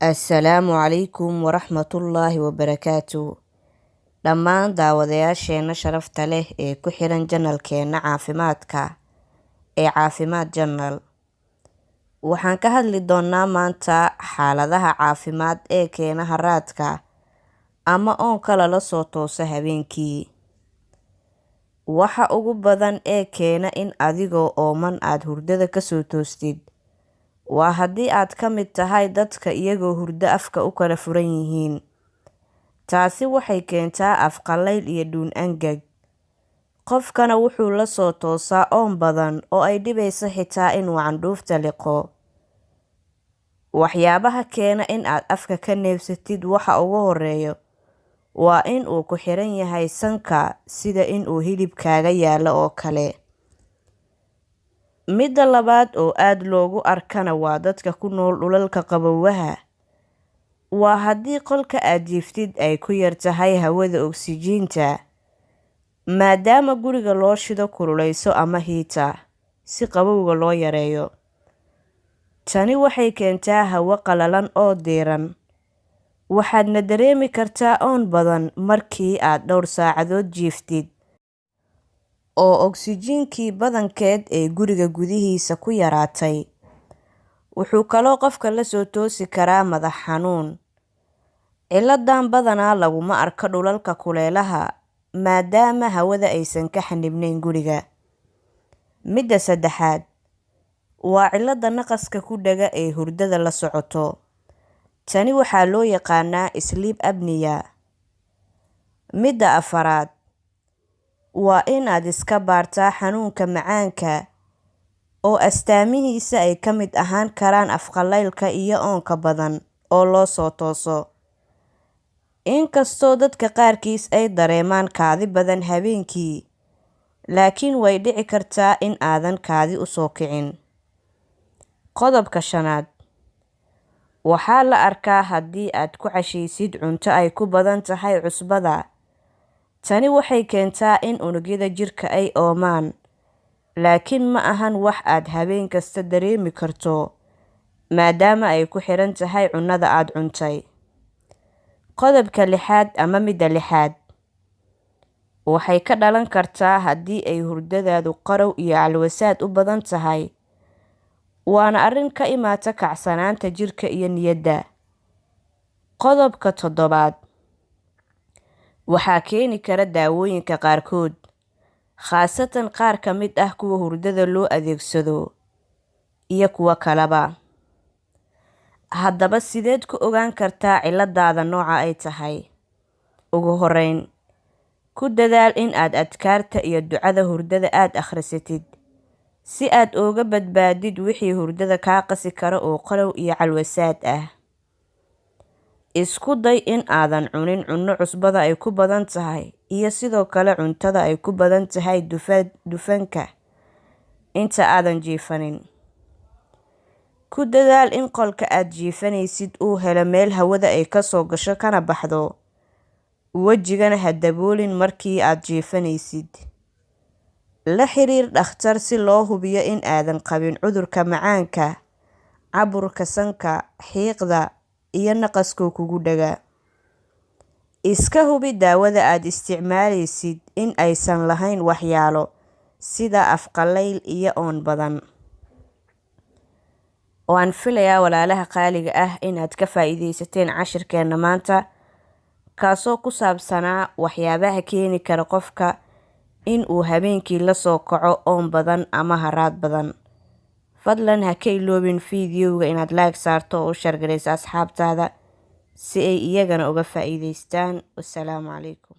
Assalaamu calaykum waraxmatullaahi wabarakaatuh. Dhammaan daawadayaasheena sharafta leh ee ku xiran janalkeena caafimaadka ee Caafimaad Channel. Waxaan ka hadli doonaa maanta xaaladaha caafimaad ee keena haraadka ama oonka lala soo toosa habeenkii. Waxa ugu badan ee keena in adigoo ooman aad hurdada ka soo toostid waa haddii aad ka mid tahay dadka iyagoo hurdo afka u kala furan yihiin. Taasi waxay keentaa afqalayl iyo dhuun angag. Qofkana wuxuu la soo toosaa oon badan oo ay dhibayso xitaa inuu candhuufta liqo. Waxyaabaha keena in aad afka ka neefsatid waxa ugu horeeyo waa in uu ku xiran yahay sanka, sida in uu hilibkaaga yaalo oo kale. Midda labaad oo aad loogu arkana waa dadka ku nool dhulalka qabowga. Waa haddii qolka aad jiiftid ay ku yar tahay hawada oksijiinta, maadaama guriga loo shido kululeyso ama heater si qabowga loo yareeyo. Tani waxay keentaa hawo qalalan oo diiran. Waxaadna dareemi kartaa oon badan markii aad dhowr saacadood jiiftid oo oksijiinkii badankeed ee guriga gudihiisa ku yaraatay. Wuxuu kaloo qofka la soo toosi karaa madax xanuun. Ciladan badanaa laguma arko dhulalka kuleelaha maadaama hawada aysan ka xanibnayn guriga. Midda saddexaad waa cilada naqaska ku dhaga ee hurdada la socoto. Tani waxaa loo yaqaanaa sleep apnea. Midda afaraad waa in aad iska baartaa xanuunka macaanka oo astaamihiisa ay ka mid ahaan karaan afqalaylka iyo oonka badan oo loo soo tooso. Inkastoo dadka qaarkiis ay dareemaan kaadi badan habeenkii, laakiin way dhici kartaa in aadan kaadi u soo kicin. Qodobka shanaad, waxaa la arkaa haddii aad ku cashaysid cunto ay ku badan tahay cusbada. Tani waxay keentaa in unugyada jirka ay oomaan, laakiin ma ahan wax aad habeen kasta dareemi karto maadaama ay ku xiran tahay cunada aad cuntay. Qodobka lixaad ama midda lixaad, waxay ka dhalan kartaa haddii ay hurdadaadu qarow iyo calwasaad u badan tahay. Waana arrin ka imaata kacsanaanta jirka iyo niyadda. Qodobka toddobaad, waxaa keeni kara daawooyinka qaarkood, khaasatan qaar ka mid ah kuwa hurdada loo adeegsado iyo kuwa kaleba. Haddaba sideed ku ogaan kartaa ciladaada nooca ay tahay? Ugu horeyn, ku dadaal in aad adkaarta iyo ducada hurdada aad akhrisatid si aad uga badbaadid wixii hurdada kaa qasi kara oo qarow iyo calwasaad ah. Isku day in aadan cunin cunno cusbada ay ku badan tahay iyo sidoo kale cuntada ay ku badan tahay dufanka inta aadan jiifanin. Ku dadaal in qolka aad jiifanaysid uu helo meel hawada ay ka soo gasho kana baxdo. Wejigana ha daboolin markii aad jiifanaysid. La xiriir dhakhtar si loo hubiyo in aadan qabin cudurka macaanka, caburka sanka, xiiqda iyo naqaska kugu dhaga. Iska hubi daawada aad isticmaalaysid in aysan lahayn waxyaalo sida afqalayl iyo oon badan. Waan filayaa walaalaha qaaliga ah inaad ka faa'iidaysateen cashirkeena maanta, kaasoo ku saabsanaa waxyaabaha keeni kara qofka in uu habeenkii la soo kaco oon badan ama haraad badan. Fadlan ha ka iloobin fiidiyowga inaad like saarto oo u share garayso asxaabtaada si ay iyagana uga faa'iidaystaan. Wassalaamu calaykum.